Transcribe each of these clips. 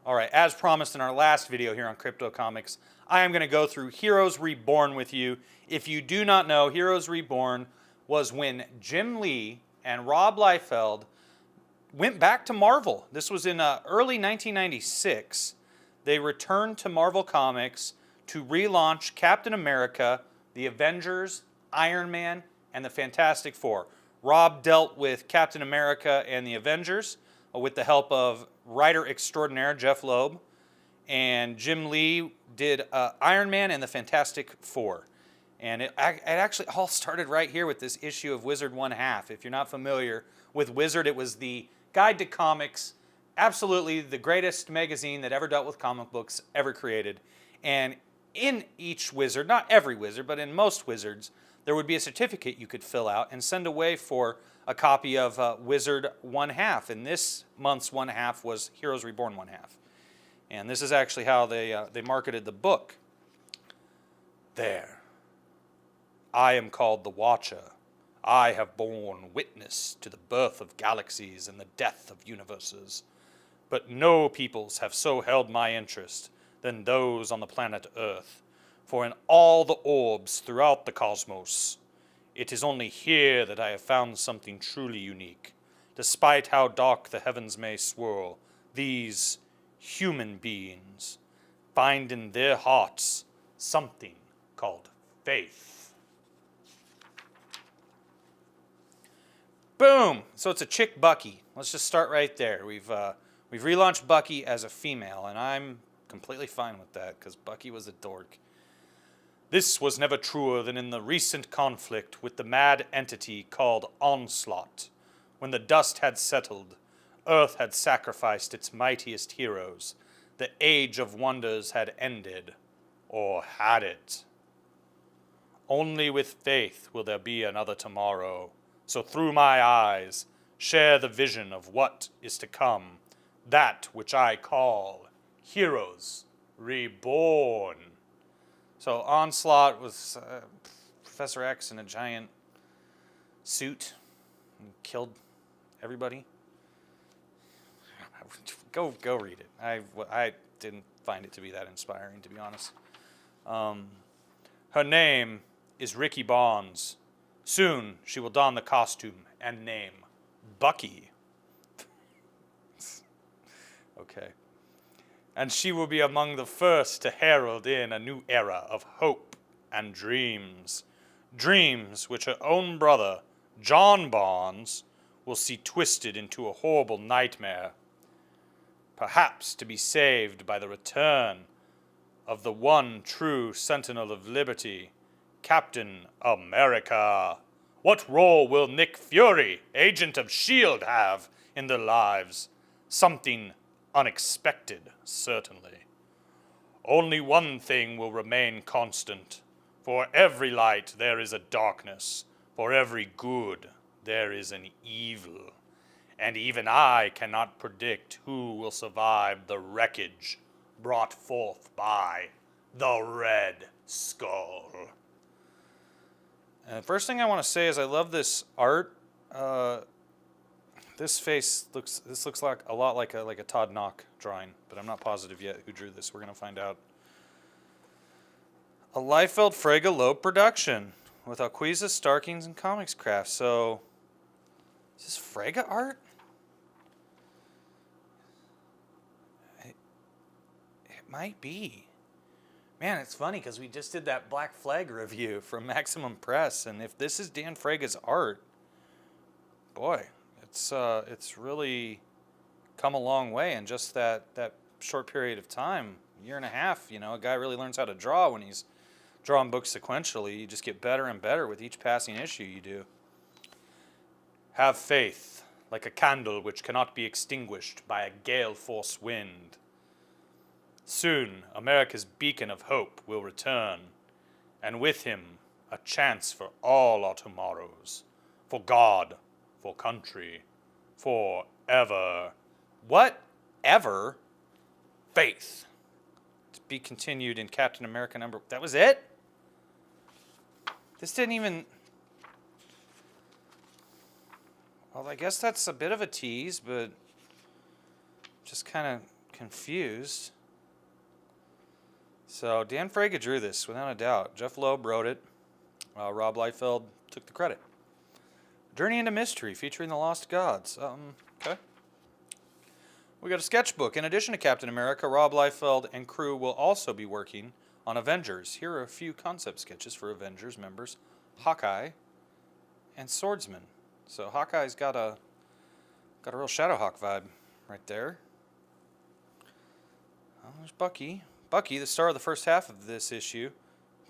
All right, as promised in our last video here on Crypto Comics, I am going to go through Heroes Reborn with you. If you do not know, Heroes Reborn was when Jim Lee and Rob Liefeld went back to Marvel. This was in early 1996. They returned to Marvel Comics to relaunch Captain America, the Avengers, Iron Man, and the Fantastic Four. Rob dealt with Captain America and the Avengers with the help of writer extraordinaire Jeff Loeb, and Jim Lee did Iron Man and the Fantastic Four. And it actually all started right here with this issue of Wizard 1/2. If you're not familiar with Wizard, it was the guide to comics, absolutely the greatest magazine that ever dealt with comic books ever created. And in each Wizard, not every Wizard, but in most Wizards, there would be a certificate you could fill out and send away for a copy of Wizard 1/2. And this month's 1/2 was Heroes Reborn 1/2. And this is actually how they marketed the book. There. I am called the Watcher. I have borne witness to the birth of galaxies and the death of universes. But no peoples have so held my interest than those on the planet Earth. For in all the orbs throughout the cosmos, it is only here that I have found something truly unique. Despite how dark the heavens may swirl, these human beings find in their hearts something called faith. Boom! So it's a chick Bucky. Let's just start right there. We've relaunched Bucky as a female, and I'm completely fine with that because Bucky was a dork. This was never truer than in the recent conflict with the mad entity called Onslaught. When the dust had settled, Earth had sacrificed its mightiest heroes. The Age of Wonders had ended, or had it? Only with faith will there be another tomorrow. So through my eyes, share the vision of what is to come, that which I call Heroes Reborn. So Onslaught was Professor X in a giant suit and killed everybody. Go read it. I didn't find it to be that inspiring, to be honest. Her name is Ricky Bonds. Soon she will don the costume and name Bucky. Okay. And she will be among the first to herald in a new era of hope and dreams. Dreams which her own brother, John Bonds, will see twisted into a horrible nightmare. Perhaps to be saved by the return of the one true sentinel of liberty, Captain America. What role will Nick Fury, agent of S.H.I.E.L.D., have in their lives? Something unexpected, certainly. Only one thing will remain constant. For every light there is a darkness. For every good there is an evil. And even I cannot predict who will survive the wreckage brought forth by the Red Skull. And the first thing I want to say is I love this art. This looks like a lot like a Todd Knock drawing, but I'm not positive yet who drew this. We're gonna find out. A Liefeld Frege Loeb production with Alquiza, Starkings, and Comics Craft. So, is this Frege art? It might be. Man, it's funny because we just did that Black Flag review from Maximum Press, and if this is Dan Frege's art, boy, it's really come a long way in just that short period of time, year and a half. You know, a guy really learns how to draw when he's drawing books sequentially. You just get better and better with each passing issue you do. Have faith, like a candle which cannot be extinguished by a gale-force wind. Soon, America's beacon of hope will return, and with him, a chance for all our tomorrows, for God, for country, forever. Whatever? Faith. To be continued in Captain America number... That was it? This didn't even... Well, I guess that's a bit of a tease, but just kind of confused. So Dan Fraga drew this, without a doubt. Jeff Loeb wrote it. Rob Liefeld took the credit. Journey into Mystery, featuring the Lost Gods. Okay. We got a sketchbook. In addition to Captain America, Rob Liefeld and crew will also be working on Avengers. Here are a few concept sketches for Avengers members: Hawkeye and Swordsman. So Hawkeye's got a real Shadowhawk vibe right there. Oh, there's Bucky. Bucky, the star of the first half of this issue,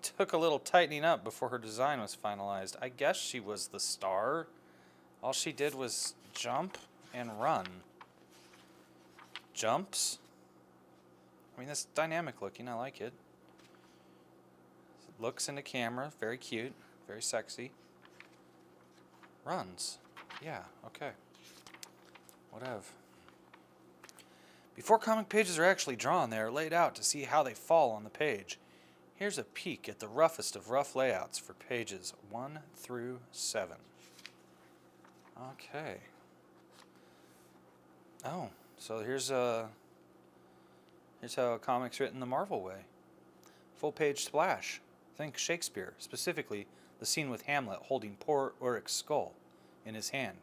took a little tightening up before her design was finalized. I guess she was the star. All she did was jump and run. Jumps. I mean, that's dynamic looking. I like it. Looks into camera. Very cute. Very sexy. Runs. Yeah, okay. Whatever. Before comic pages are actually drawn, they are laid out to see how they fall on the page. Here's a peek at the roughest of rough layouts for pages 1 through 7. Okay. Oh, so here's how a comic's written the Marvel way. Full page splash. Think Shakespeare, specifically the scene with Hamlet holding poor Urik's skull in his hand.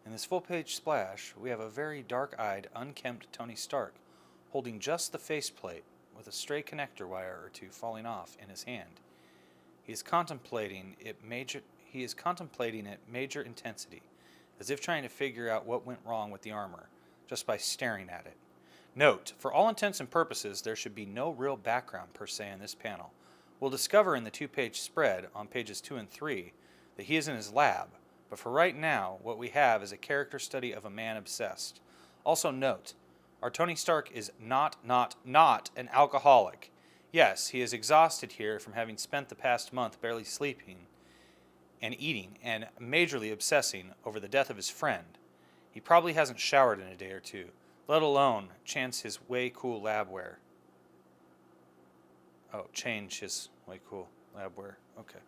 In this full-page splash, we have a very dark-eyed, unkempt Tony Stark holding just the faceplate with a stray connector wire or two falling off in his hand. He is contemplating it major intensity, as if trying to figure out what went wrong with the armor, just by staring at it. Note, for all intents and purposes, there should be no real background per se in this panel. We'll discover in the 2-page spread on pages 2 and 3 that he is in his lab, but for right now, what we have is a character study of a man obsessed. Also note, our Tony Stark is not an alcoholic. Yes, he is exhausted here from having spent the past month barely sleeping and eating and majorly obsessing over the death of his friend. He probably hasn't showered in a day or two, let alone chance his way cool lab wear. Oh, change his way cool lab wear. Okay.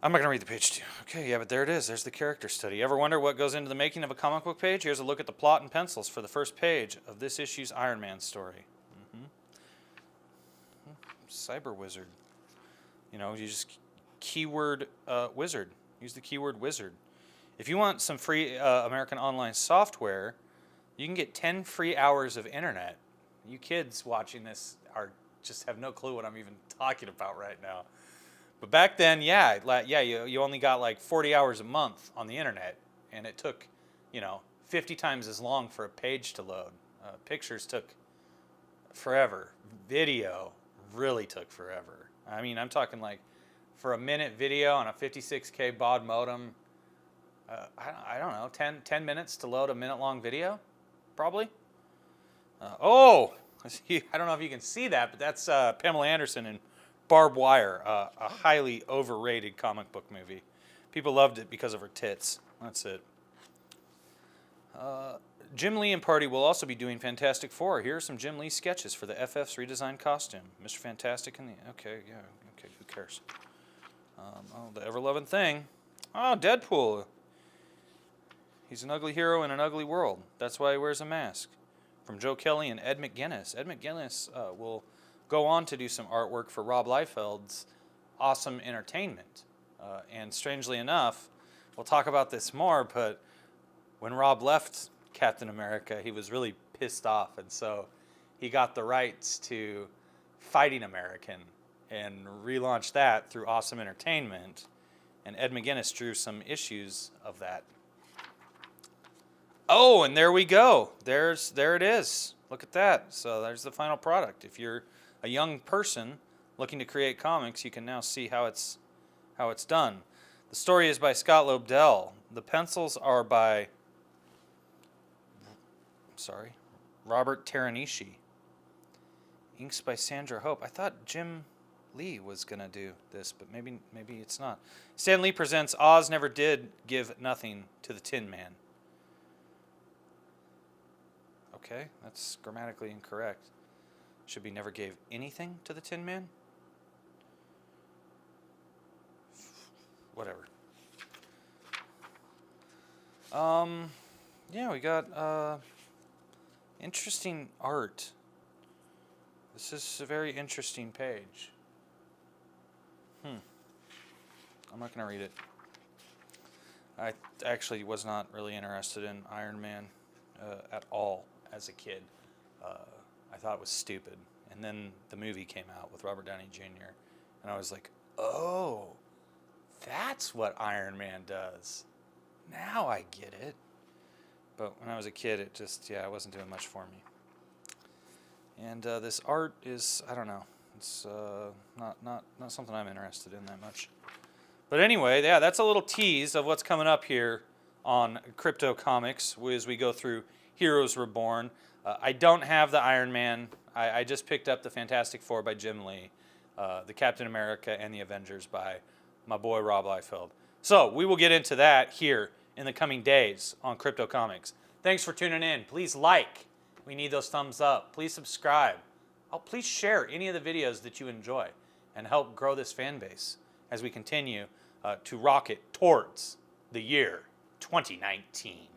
I'm not going to read the page 2. Okay, yeah, but there it is. There's the character study. Ever wonder what goes into the making of a comic book page? Here's a look at the plot and pencils for the first page of this issue's Iron Man story. Cyber Wizard. You know, you just keyword wizard. Use the keyword wizard. If you want some free American Online software, you can get 10 free hours of internet. You kids watching this just have no clue what I'm even talking about right now. But back then, you only got like 40 hours a month on the internet, and it took, 50 times as long for a page to load. Pictures took forever. Video really took forever. I mean, I'm talking like for a minute video on a 56K baud modem, I don't know, 10 minutes to load a minute-long video, probably. I don't know if you can see that, but that's Pamela Anderson in Barbed Wire, a highly overrated comic book movie. People loved it because of her tits. That's it. Jim Lee and party will also be doing Fantastic Four. Here are some Jim Lee sketches for the FF's redesigned costume. Mr. Fantastic and the... Okay, who cares? The ever-loving thing. Oh, Deadpool. He's an ugly hero in an ugly world. That's why he wears a mask. From Joe Kelly and Ed McGuinness. Ed McGuinness will go on to do some artwork for Rob Liefeld's Awesome Entertainment. And strangely enough, we'll talk about this more, but when Rob left Captain America, he was really pissed off, and so he got the rights to Fighting American and relaunched that through Awesome Entertainment, and Ed McGuinness drew some issues of that. Oh, and there we go. There it is. Look at that. So there's the final product. If you're a young person looking to create comics, you can now see how it's done. The story is by Scott Lobdell. The pencils are by Robert Teranishi. Inks by Sandra Hope. I thought Jim Lee was gonna do this, but maybe it's not. Stan Lee presents Oz Never Did Give Nothing to the Tin Man. Okay, that's grammatically incorrect. Should be never gave anything to the Tin Man? Whatever. Yeah, we got Interesting art. This is a very interesting page. I'm not going to read it. I actually was not really interested in Iron Man at all as a kid. I thought it was stupid. And then the movie came out with Robert Downey Jr. And I was like, oh, that's what Iron Man does. Now I get it. But when I was a kid, it just, it wasn't doing much for me. And this art is, I don't know, it's not something I'm interested in that much. But anyway, that's a little tease of what's coming up here on Crypto Comics as we go through Heroes Reborn. I don't have the Iron Man. I just picked up the Fantastic Four by Jim Lee, the Captain America, and the Avengers by my boy Rob Liefeld. So we will get into that here in the coming days on Crypto Comics. Thanks for tuning in. Please like. We need those thumbs up. Please subscribe. Please share any of the videos that you enjoy and help grow this fan base as we continue to rocket towards the year 2019.